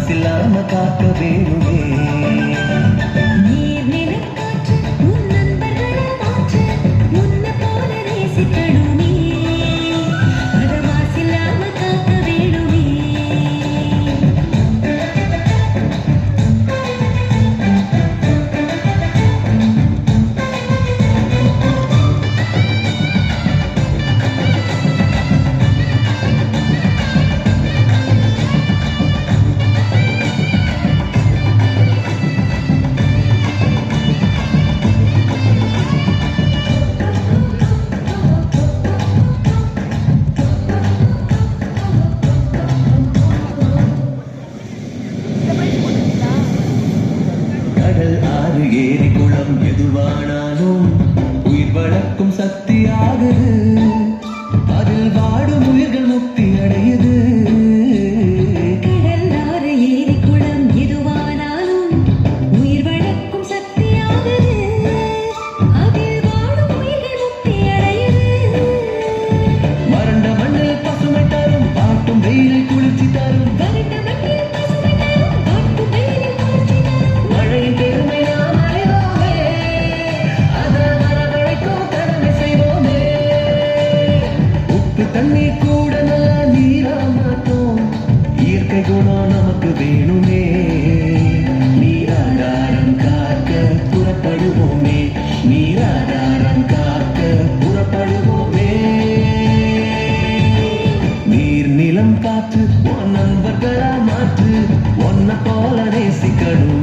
மாசில்லாம காக்க வேணுமே. ஏரி குளம் எதுவானாலும் உயிர் வளர்க்கும் சக்தியாகுது. அதில் வாடும் உயிர்கள் முக்தி அடையுது. கடல் ஆறு ஏரி குளம் எதுவானாலும் உயிர் வளர்க்கும் சக்தியாகுது. அதில் வாடும் உயிர்கள் முக்தி அடையுது. வறண்ட மண்ணில் பசுமை தரும் பாட்டும் வெயிலில் குளிர்ச்சி தரும். வறண்ட மண்ணில் பசுமை தரும் பாட்டும் வெயிலில் குளிர்ச்சி தரும். மழையின் பெருமை தண்ணீர் கூட நல்ல நீரா மாட்டோம். இயற்கை குணம் நமக்கு வேணுமே. நீராதாரம் காக்க புறப்படுவோமே. நீராதாரம் காக்க புறப்படுவோமே. நீர் நிலம் காற்று உன் நண்பர்களா மாற்று. ஒன்ன போல நேசிக்கணும்.